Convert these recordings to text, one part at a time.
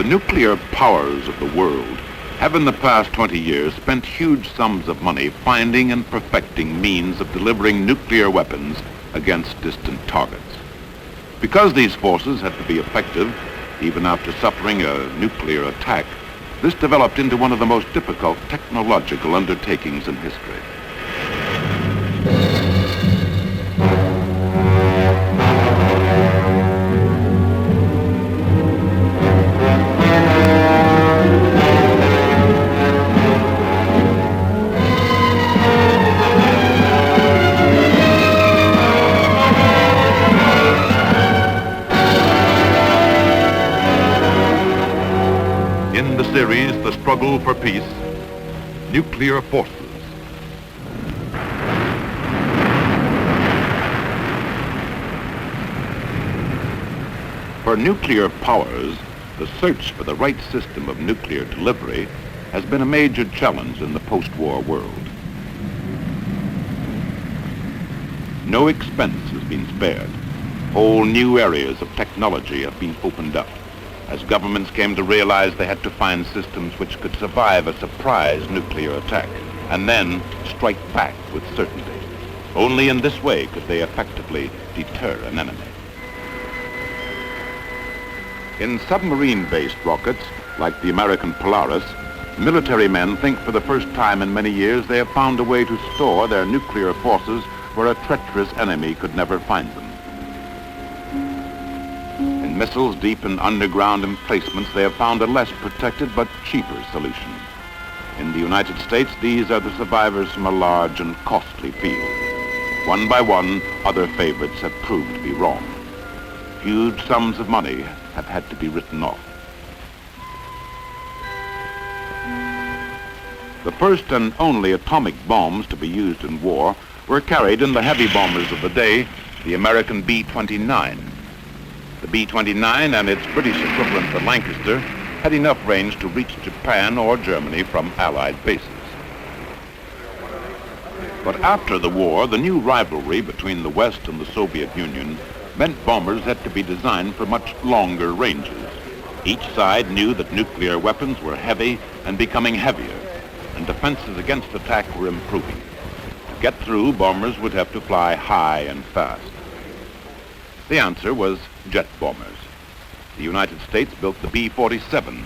nuclear powers of the world have in the past 20 years spent huge sums of money finding and perfecting means of delivering nuclear weapons against distant targets. Because these forces had to be effective, even after suffering a nuclear attack, this developed into one of the most difficult technological undertakings in history. In the series, The Struggle for Peace, Nuclear Forces. For nuclear powers, the search for the right system of nuclear delivery has been a major challenge in the post-war world. No expense has been spared. Whole new areas of technology have been opened up, as governments came to realize they had to find systems which could survive a surprise nuclear attack and then strike back with certainty. Only in this way could they effectively deter an enemy. In submarine-based rockets, like the American Polaris, military men think for the first time in many years they have found a way to store their nuclear forces where a treacherous enemy could never find them. In missiles deep in underground emplacements, they have found a less protected but cheaper solution. In the United States, these are the survivors from a large and costly field. One by one, other favorites have proved to be wrong. Huge sums of money have had to be written off. The first and only atomic bombs to be used in war were carried in the heavy bombers of the day, the American B-29. The B-29 and its British equivalent, the Lancaster, had enough range to reach Japan or Germany from Allied bases. But after the war, the new rivalry between the West and the Soviet Union meant bombers had to be designed for much longer ranges. Each side knew that nuclear weapons were heavy and becoming heavier, and defenses against attack were improving. To get through, bombers would have to fly high and fast. The answer was jet bombers. The United States built the B-47.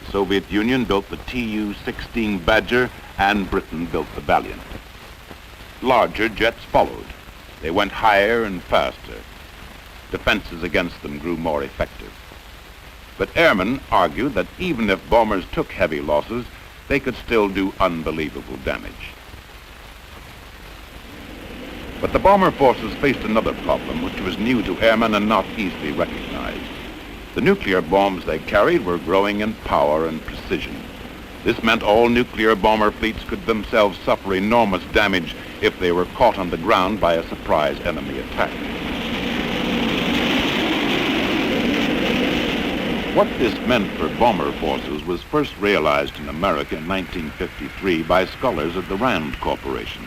The Soviet Union built the Tu-16 Badger, and Britain built the Valiant. Larger jets followed. They went higher and faster. Defenses against them grew more effective. But airmen argued that even if bombers took heavy losses, they could still do unbelievable damage. But the bomber forces faced another problem which was new to airmen and not easily recognized. The nuclear bombs they carried were growing in power and precision. This meant all nuclear bomber fleets could themselves suffer enormous damage if they were caught on the ground by a surprise enemy attack. What this meant for bomber forces was first realized in America in 1953 by scholars at the Rand Corporation.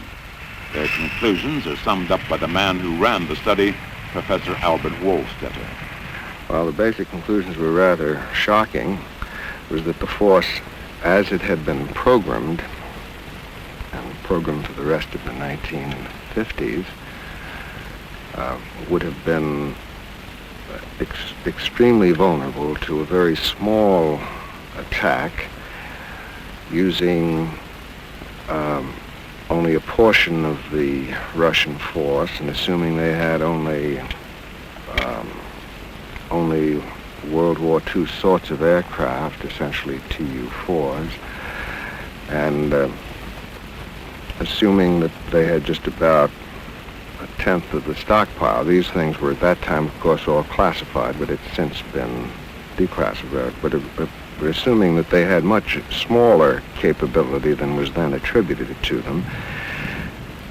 Their conclusions are summed up by the man who ran the study, Professor Albert Wohlstetter. Well, the basic conclusions were rather shocking. It was that the force, as it had been programmed, and programmed for the rest of the 1950s, would have been extremely vulnerable to a very small attack using only a portion of the Russian force, and assuming they had only World War II sorts of aircraft, essentially Tu-4s, and assuming that they had just about a tenth of the stockpile. These things were at that time, of course, all classified, but it's since been declassified. But we're assuming that they had much smaller capability than was then attributed to them.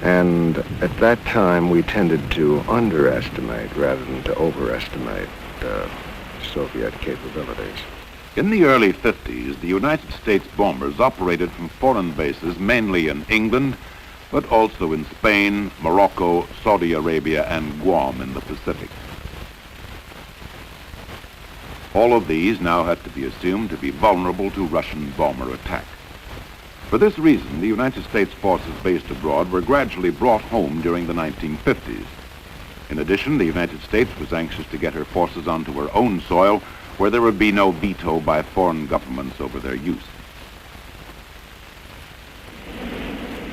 And at that time, we tended to underestimate rather than to overestimate Soviet capabilities. In the early 50s, the United States bombers operated from foreign bases mainly in England, but also in Spain, Morocco, Saudi Arabia, and Guam in the Pacific. All of these now had to be assumed to be vulnerable to Russian bomber attack. For this reason, the United States forces based abroad were gradually brought home during the 1950s. In addition, the United States was anxious to get her forces onto her own soil, where there would be no veto by foreign governments over their use.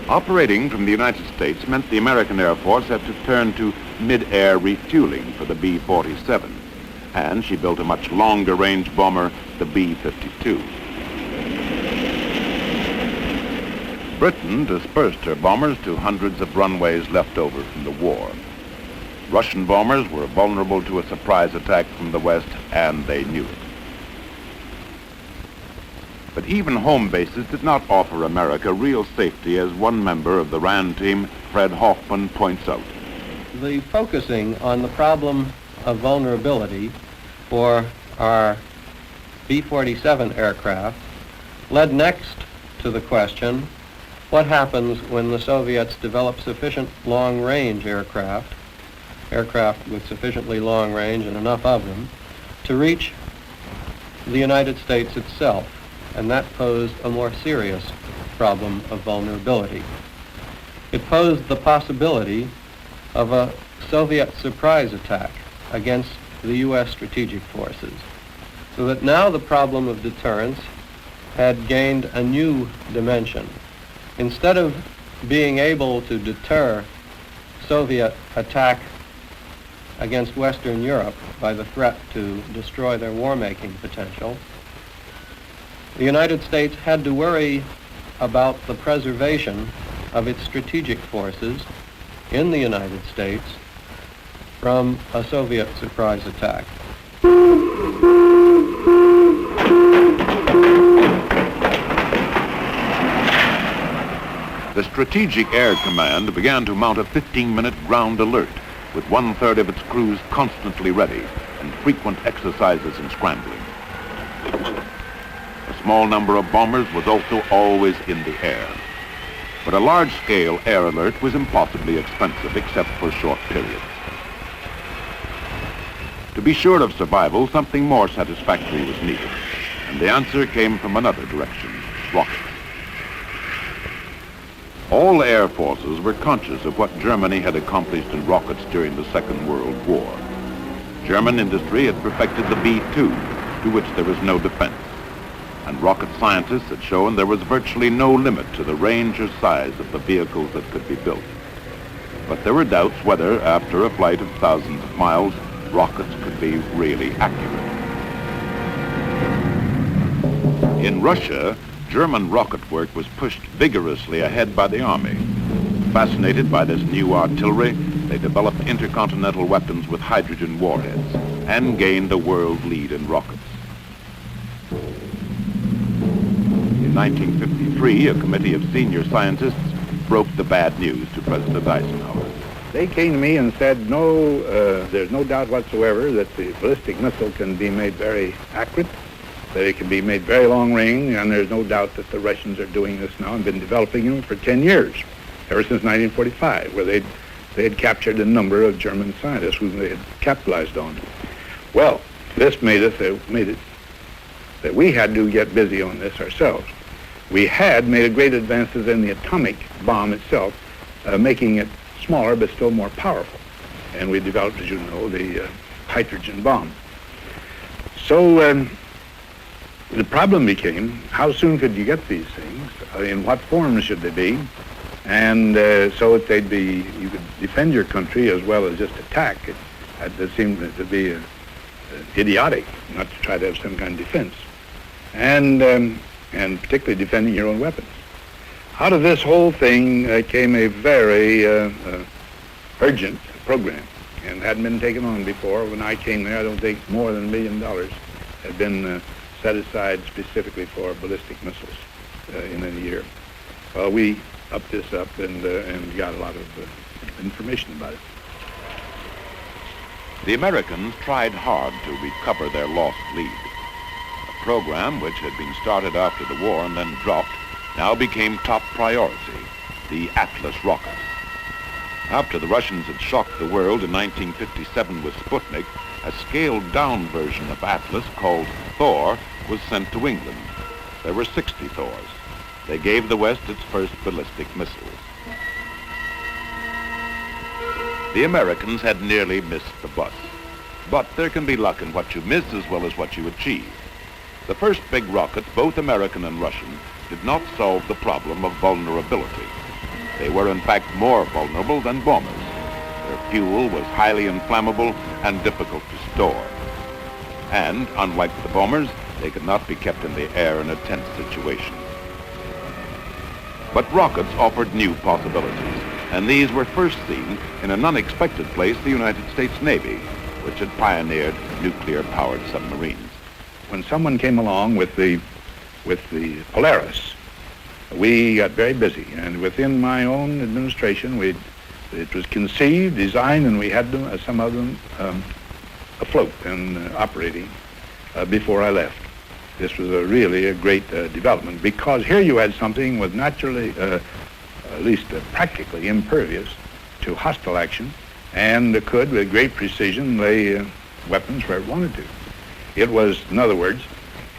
Operating from the United States meant the American Air Force had to turn to mid-air refueling for the B-47, and she built a much longer-range bomber, the B-52. Britain dispersed her bombers to hundreds of runways left over from the war. Russian bombers were vulnerable to a surprise attack from the west, and they knew it. But even home bases did not offer America real safety, as one member of the RAND team, Fred Hoffman, points out. The focusing on the problem of vulnerability for our B-47 aircraft led next to the question, what happens when the Soviets develop sufficient long-range aircraft with sufficiently long range and enough of them, to reach the United States itself? And that posed a more serious problem of vulnerability. It posed the possibility of a Soviet surprise attack against the U.S. strategic forces, so that now the problem of deterrence had gained a new dimension. Instead of being able to deter Soviet attack against Western Europe by the threat to destroy their war-making potential, the United States had to worry about the preservation of its strategic forces in the United States from a Soviet surprise attack. The Strategic Air Command began to mount a 15-minute ground alert, with 1/3 of its crews constantly ready and frequent exercises in scrambling. A small number of bombers was also always in the air. But a large-scale air alert was impossibly expensive except for short periods. To be sure of survival, something more satisfactory was needed, and the answer came from another direction, rockets. All air forces were conscious of what Germany had accomplished in rockets during the Second World War. German industry had perfected the B-2, to which there was no defense, and rocket scientists had shown there was virtually no limit to the range or size of the vehicles that could be built. But there were doubts whether, after a flight of thousands of miles, rockets could be really accurate. In Russia, German rocket work was pushed vigorously ahead by the army. Fascinated by this new artillery, they developed intercontinental weapons with hydrogen warheads and gained a world lead in rockets. In 1953, a committee of senior scientists broke the bad news to President Eisenhower. They came to me and said, no, there's no doubt whatsoever that the ballistic missile can be made very accurate, that it can be made very long range, and there's no doubt that the Russians are doing this now and been developing them for 10 years, ever since 1945, where they had captured a number of German scientists whom they had capitalized on. Well, this made it that we had to get busy on this ourselves. We had made great advances in the atomic bomb itself, making it smaller but still more powerful. And we developed, as you know, the hydrogen bomb. So the problem became, how soon could you get these things? In what form should they be? And so that you could defend your country as well as just attack. It seemed to be idiotic not to try to have some kind of defense. And particularly defending your own weapons. Out of this whole thing came a very urgent program, and hadn't been taken on before. When I came there, I don't think more than $1 million had been set aside specifically for ballistic missiles in a year. Well, we upped this up and got a lot of information about it. The Americans tried hard to recover their lost lead. A program which had been started after the war and then dropped now became top priority, the Atlas rocket. After the Russians had shocked the world in 1957 with Sputnik, a scaled-down version of Atlas called Thor was sent to England. There were 60 Thors. They gave the West its first ballistic missiles. The Americans had nearly missed the bus. But there can be luck in what you miss as well as what you achieve. The first big rockets, both American and Russian, did not solve the problem of vulnerability. They were in fact more vulnerable than bombers. Their fuel was highly inflammable and difficult to store. And, unlike the bombers, they could not be kept in the air in a tense situation. But rockets offered new possibilities, and these were first seen in an unexpected place, the United States Navy, which had pioneered nuclear-powered submarines. When someone came along with the Polaris, we got very busy, and within my own administration, it was conceived, designed, and we had them, some of them afloat and operating before I left. This was really a great development, because here you had something with naturally, at least practically impervious to hostile action, and could, with great precision, lay weapons where it wanted to. It was, in other words,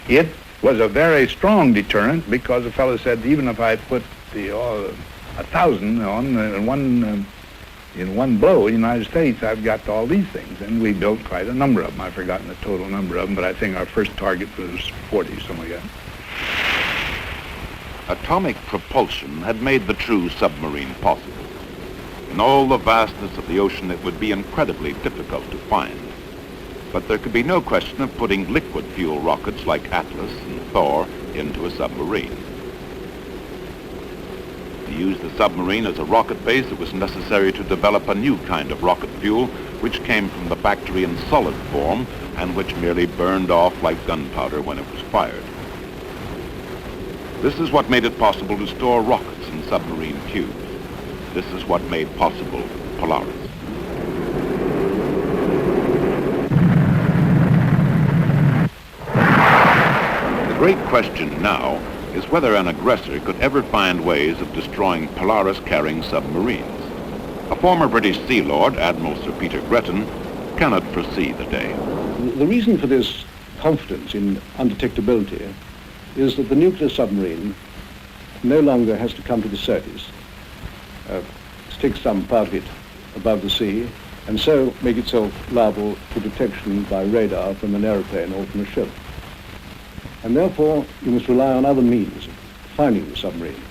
it was a very strong deterrent, because the fellow said, even if I put 1,000 on in one blow in the United States, I've got all these things. And we built quite a number of them. I've forgotten the total number of them, but I think our first target was 40, something like that. Atomic propulsion had made the true submarine possible. In all the vastness of the ocean, it would be incredibly difficult to find. But there could be no question of putting liquid fuel rockets like Atlas and Thor into a submarine. To use the submarine as a rocket base, it was necessary to develop a new kind of rocket fuel which came from the factory in solid form and which merely burned off like gunpowder when it was fired. This is what made it possible to store rockets in submarine tubes. This is what made possible Polaris. The great question now is whether an aggressor could ever find ways of destroying Polaris-carrying submarines. A former British Sea Lord, Admiral Sir Peter Gretton, cannot foresee the day. The reason for this confidence in undetectability is that the nuclear submarine no longer has to come to the surface, stick some part of it above the sea, and so make itself liable to detection by radar from an aeroplane or from a ship. And therefore, you must rely on other means of finding the submarine.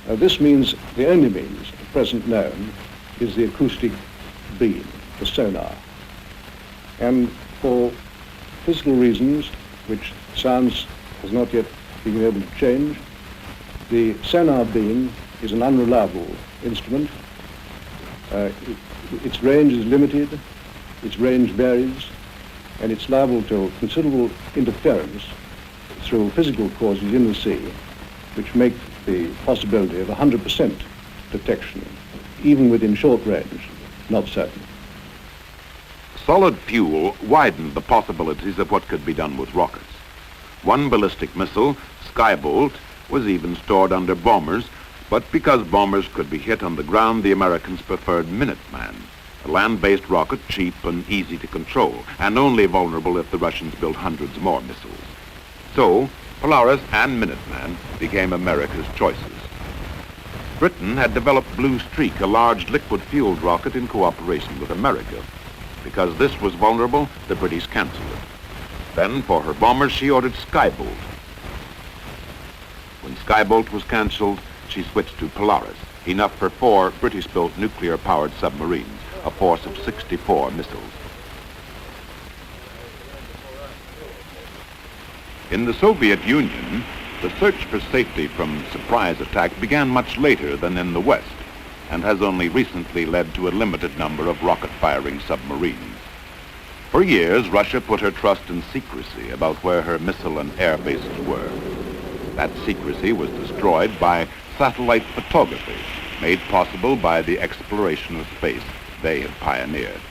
This means, the only means at present known, is the acoustic beam, the sonar. And for physical reasons, which science has not yet been able to change, the sonar beam is an unreliable instrument. Its range is limited, its range varies, and it's liable to considerable interference through physical causes in the sea, which make the possibility of 100% detection, even within short range, not certain. Solid fuel widened the possibilities of what could be done with rockets. One ballistic missile, Skybolt, was even stored under bombers, but because bombers could be hit on the ground, the Americans preferred Minuteman, a land-based rocket, cheap and easy to control, and only vulnerable if the Russians built hundreds more missiles. So, Polaris and Minuteman became America's choices. Britain had developed Blue Streak, a large liquid-fueled rocket in cooperation with America. Because this was vulnerable, the British canceled it. Then, for her bombers, she ordered Skybolt. When Skybolt was canceled, she switched to Polaris, enough for 4 British-built nuclear-powered submarines, a force of 64 missiles. In the Soviet Union, the search for safety from surprise attack began much later than in the West, and has only recently led to a limited number of rocket-firing submarines. For years, Russia put her trust in secrecy about where her missile and air bases were. That secrecy was destroyed by satellite photography, made possible by the exploration of space they had pioneered.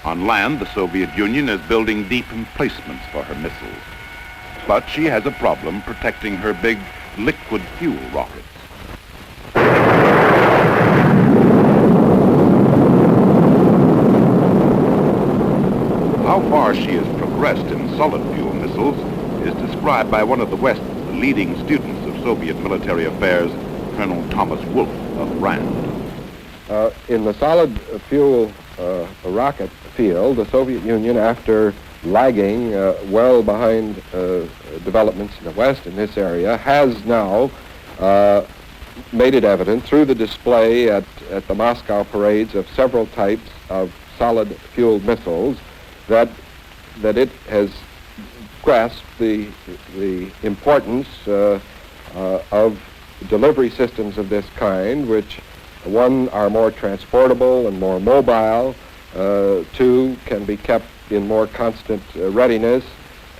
On land, the Soviet Union is building deep emplacements for her missiles. But she has a problem protecting her big liquid fuel rockets. far she has progressed in solid fuel missiles is described by one of the West's leading students of Soviet military affairs, Colonel Thomas Wolfe of RAND. In the solid fuel rocket field, the Soviet Union, after lagging well behind developments in the West in this area, has now made it evident through the display at the Moscow parades of several types of solid fuel missiles that it has grasped the importance of delivery systems of this kind, which one, are more transportable and more mobile, two, can be kept in more constant readiness,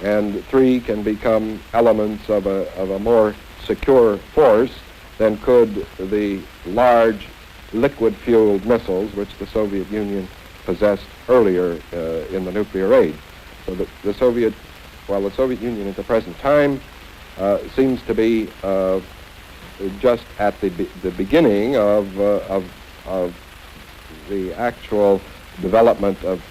and three, can become elements of a more secure force than could the large liquid-fueled missiles which the Soviet Union possessed earlier in the nuclear age. So the Soviet Union at the present time seems to be just at the beginning of the actual development of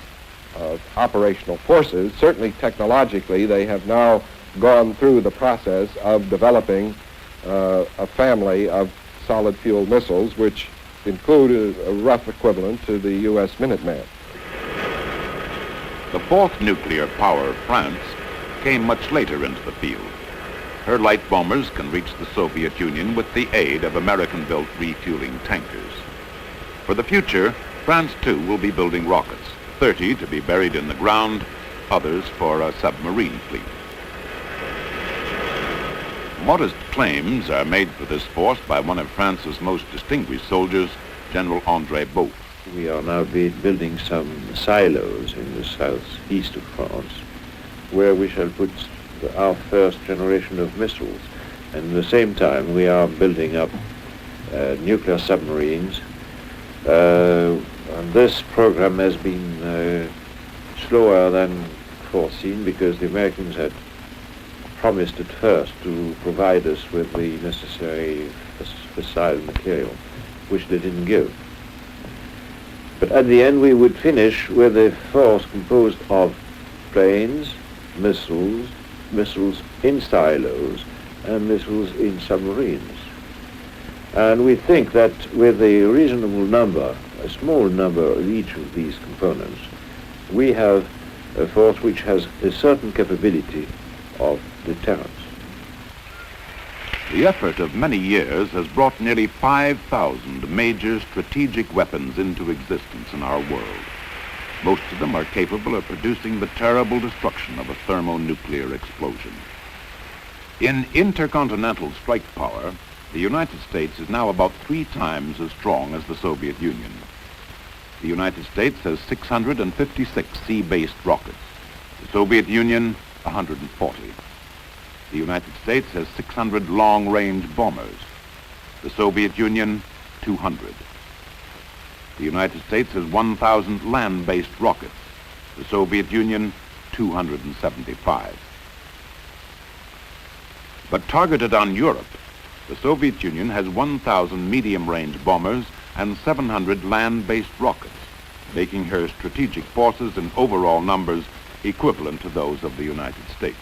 operational forces. Certainly technologically, they have now gone through the process of developing a family of solid fuel missiles, which include a rough equivalent to the U.S. Minuteman. The fourth nuclear power, France, came much later into the field. Her light bombers can reach the Soviet Union with the aid of American-built refueling tankers. For the future, France too will be building rockets, 30 to be buried in the ground, others for a submarine fleet. Modest claims are made for this force by one of France's most distinguished soldiers, General André Beauf. We are now building some silos in the southeast of France, where we shall put our first generation of missiles. And at the same time, we are building up nuclear submarines. And this program has been slower than foreseen because the Americans had promised at first to provide us with the necessary fissile material, which they didn't give. But at the end, we would finish with a force composed of planes, missiles in silos, and missiles in submarines. And we think that with a reasonable number, a small number of each of these components, we have a force which has a certain capability of deterrence. The effort of many years has brought nearly 5,000 major strategic weapons into existence in our world. Most of them are capable of producing the terrible destruction of a thermonuclear explosion. In intercontinental strike power, the United States is now about 3 times as strong as the Soviet Union. The United States has 656 sea-based rockets. The Soviet Union, 140. The United States has 600 long-range bombers. The Soviet Union, 200. The United States has 1,000 land-based rockets. The Soviet Union, 275. But targeted on Europe, the Soviet Union has 1,000 medium-range bombers and 700 land-based rockets, making her strategic forces in overall numbers equivalent to those of the United States.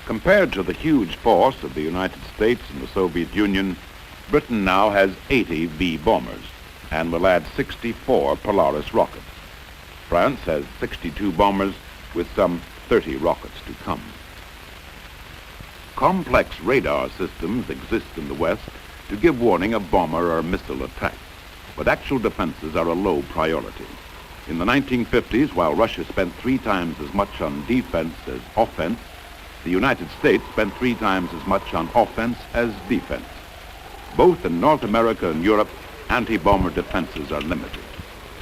Compared to the huge force of the United States and the Soviet Union, Britain now has 80 V bombers and will add 64 Polaris rockets. France has 62 bombers with some 30 rockets to come. Complex radar systems exist in the West to give warning of bomber or missile attack, but actual defenses are a low priority. In the 1950s, while Russia spent 3 times as much on defense as offense, the United States spent 3 times as much on offense as defense. Both in North America and Europe, anti-bomber defenses are limited.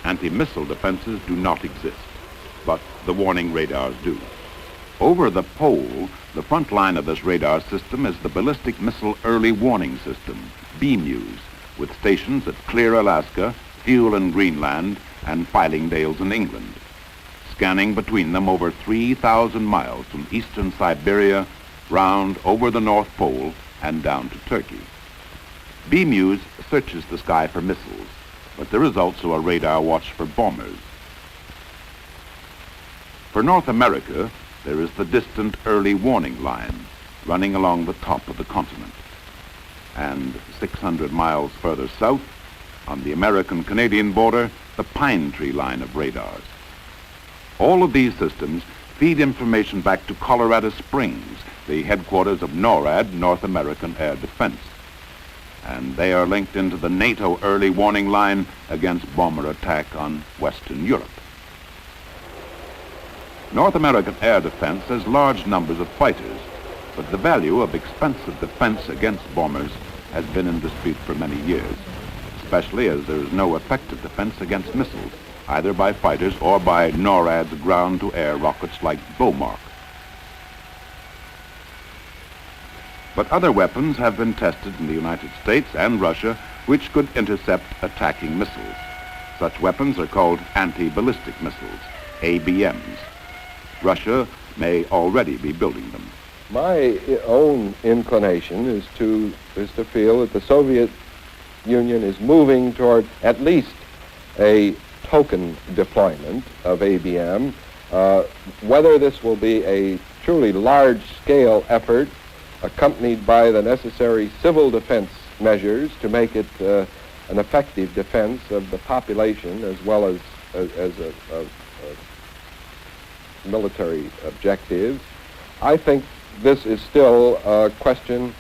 Anti-missile defenses do not exist, but the warning radars do. Over the pole, the front line of this radar system is the Ballistic Missile Early Warning System, BMEWS, with stations at Clear, Alaska, Fuel in Greenland, and Fylingdales in England, scanning between them over 3,000 miles from eastern Siberia, round over the North Pole, and down to Turkey. BMEWS searches the sky for missiles, but there is also a radar watch for bombers. For North America, there is the distant early warning line running along the top of the continent. And 600 miles further south, on the American-Canadian border, the Pine Tree line of radars. All of these systems feed information back to Colorado Springs, the headquarters of NORAD, North American Air Defense. And they are linked into the NATO early warning line against bomber attack on Western Europe. North American Air Defense has large numbers of fighters, but the value of expensive defense against bombers has been in dispute for many years, especially as there is no effective defense against missiles, either by fighters or by NORAD's ground-to-air rockets like Beaumark. But other weapons have been tested in the United States and Russia which could intercept attacking missiles. Such weapons are called anti-ballistic missiles, ABMs. Russia may already be building them. My own inclination is to feel that the Soviet Union is moving toward at least a token deployment of ABM. Whether this will be a truly large-scale effort accompanied by the necessary civil defense measures to make it an effective defense of the population as well as a military objectives, I think this is still a question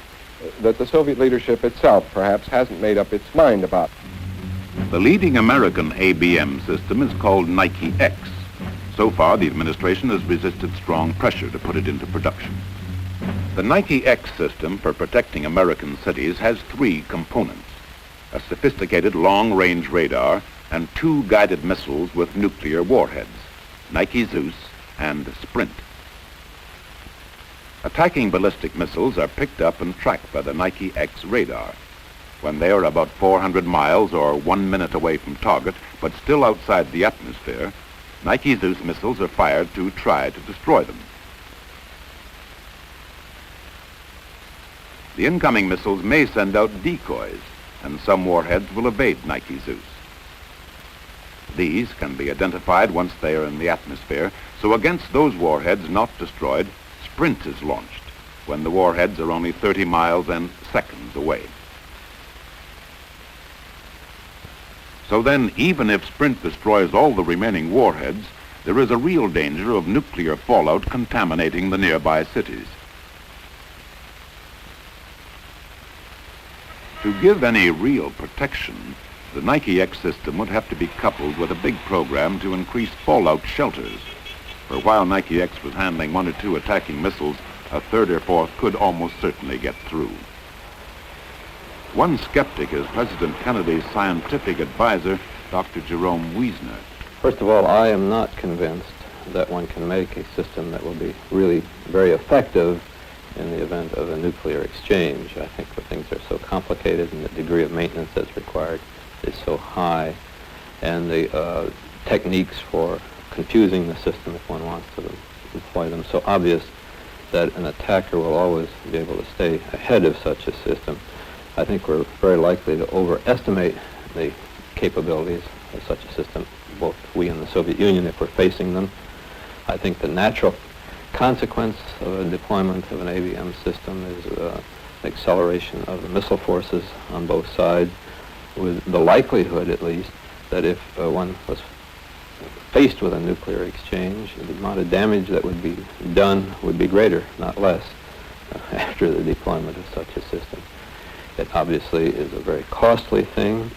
that the Soviet leadership itself perhaps hasn't made up its mind about. The leading American ABM system is called Nike X. So far, the administration has resisted strong pressure to put it into production. The Nike X system for protecting American cities has three components: a sophisticated long-range radar and two guided missiles with nuclear warheads, Nike Zeus and Sprint. Attacking ballistic missiles are picked up and tracked by the Nike X radar. When they are about 400 miles or 1 minute away from target, but still outside the atmosphere, Nike Zeus missiles are fired to try to destroy them. The incoming missiles may send out decoys, and some warheads will evade Nike Zeus. These can be identified once they are in the atmosphere, so against those warheads not destroyed, Sprint is launched when the warheads are only 30 miles and seconds away. So then, even if Sprint destroys all the remaining warheads, there is a real danger of nuclear fallout contaminating the nearby cities. To give any real protection, the Nike X system would have to be coupled with a big program to increase fallout shelters. For while Nike X was handling 1 or 2 attacking missiles, a third or fourth could almost certainly get through. One skeptic is President Kennedy's scientific advisor, Dr. Jerome Wiesner. First of all, I am not convinced that one can make a system that will be really very effective in the event of a nuclear exchange. I think that things are so complicated and the degree of maintenance that's required is so high, and the techniques for confusing the system if one wants to employ them so obvious that an attacker will always be able to stay ahead of such a system. I think we're very likely to overestimate the capabilities of such a system, both we and the Soviet Union, if we're facing them. I think the natural consequence of a deployment of an ABM system is acceleration of the missile forces on both sides, with the likelihood, at least, that if one was faced with a nuclear exchange, the amount of damage that would be done would be greater, not less, after the deployment of such a system. It obviously is a very costly thing.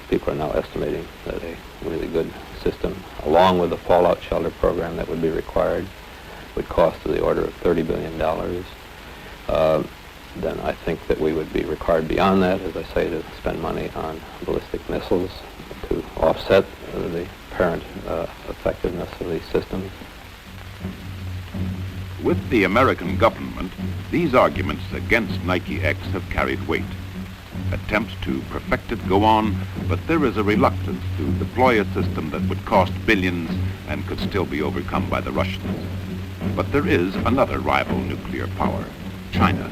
People are now estimating that a really good system, along with the fallout shelter program that would be required, would cost to the order of $30 billion. Then I think that we would be required beyond that, as I say, to spend money on ballistic missiles to offset the apparent effectiveness of these systems. With the American government, these arguments against Nike X have carried weight. Attempts to perfect it go on, but there is a reluctance to deploy a system that would cost billions and could still be overcome by the Russians. But there is another rival nuclear power, China.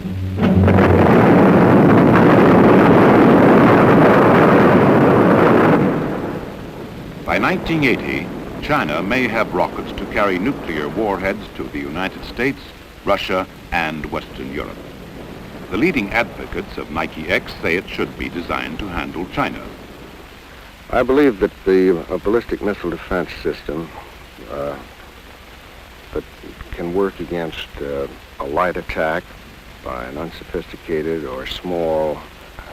By 1980, China may have rockets to carry nuclear warheads to the United States, Russia, and Western Europe. The leading advocates of Nike X say it should be designed to handle China. I believe that the ballistic missile defense system that can work against a light attack by an unsophisticated or small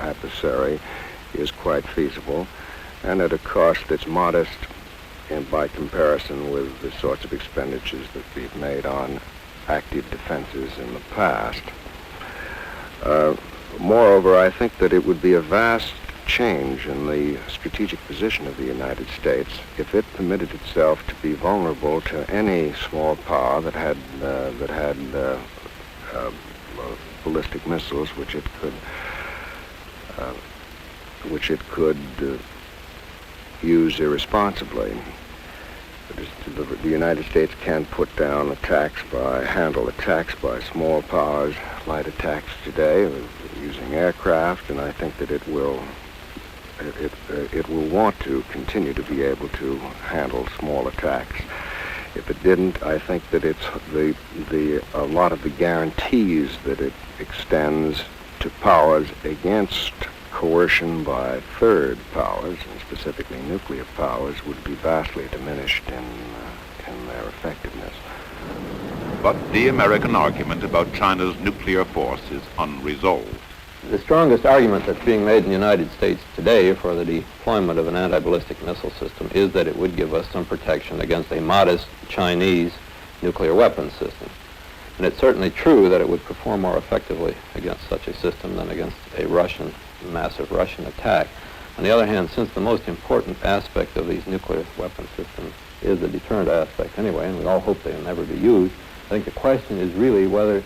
adversary is quite feasible, and at a cost that's modest by comparison with the sorts of expenditures that we've made on active defenses in the past. Moreover, I think that it would be a vast change in the strategic position of the United States if it permitted itself to be vulnerable to any small power that had ballistic missiles which it could use irresponsibly. The United States can put down handle attacks by small powers, light attacks today using aircraft, and I think that it will want to continue to be able to handle small attacks. If it didn't, I think that it's a lot of the guarantees that it extends to powers against coercion by third powers, and specifically nuclear powers, would be vastly diminished in their effectiveness. But the American argument about China's nuclear force is unresolved. The strongest argument that's being made in the United States today for the deployment of an anti-ballistic missile system is that it would give us some protection against a modest Chinese nuclear weapons system. And it's certainly true that it would perform more effectively against such a system than against a massive Russian attack. On the other hand, since the most important aspect of these nuclear weapon systems is the deterrent aspect anyway, and we all hope they'll never be used, I think the question is really whether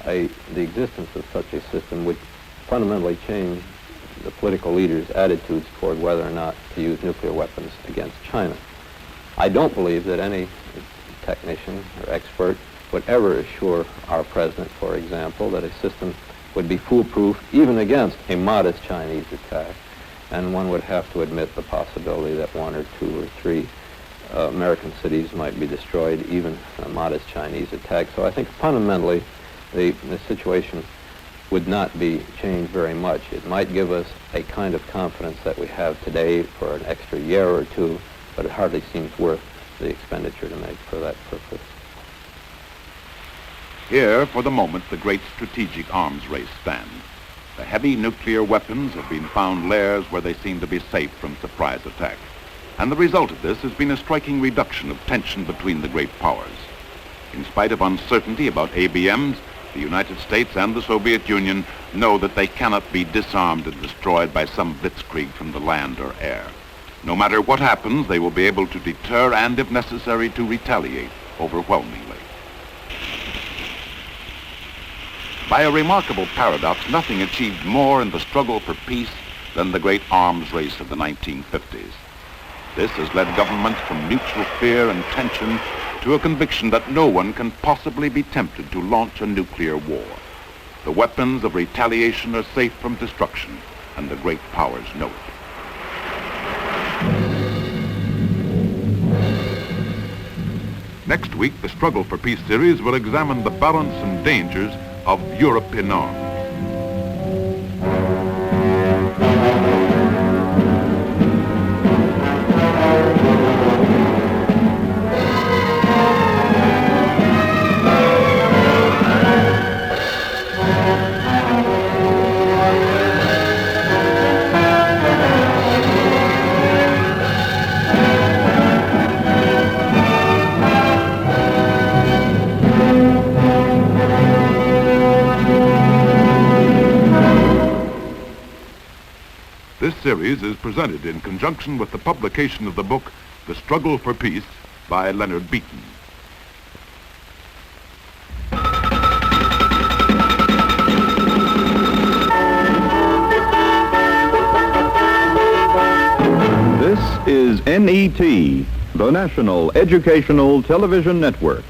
the existence of such a system would fundamentally change the political leaders' attitudes toward whether or not to use nuclear weapons against China. I don't believe that any technician or expert would ever assure our president, for example, that a system would be foolproof even against a modest Chinese attack, and one would have to admit the possibility that one or two or three American cities might be destroyed even in a modest Chinese attack. So I think fundamentally the situation would not be changed very much. It might give us a kind of confidence that we have today for an extra year or two, but it hardly seems worth the expenditure to make for that purpose. Here, for the moment, the great strategic arms race stands. The heavy nuclear weapons have been found lairs where they seem to be safe from surprise attack. And the result of this has been a striking reduction of tension between the great powers. In spite of uncertainty about ABMs, the United States and the Soviet Union know that they cannot be disarmed and destroyed by some blitzkrieg from the land or air. No matter what happens, they will be able to deter and, if necessary, to retaliate overwhelmingly. By a remarkable paradox, nothing achieved more in the struggle for peace than the great arms race of the 1950s. This has led governments from mutual fear and tension to a conviction that no one can possibly be tempted to launch a nuclear war. The weapons of retaliation are safe from destruction, and the great powers know it. Next week, the Struggle for Peace series will examine the balance and dangers of Europe in arms. This series is presented in conjunction with the publication of the book, The Struggle for Peace, by Leonard Beaton. This is NET, the National Educational Television Network.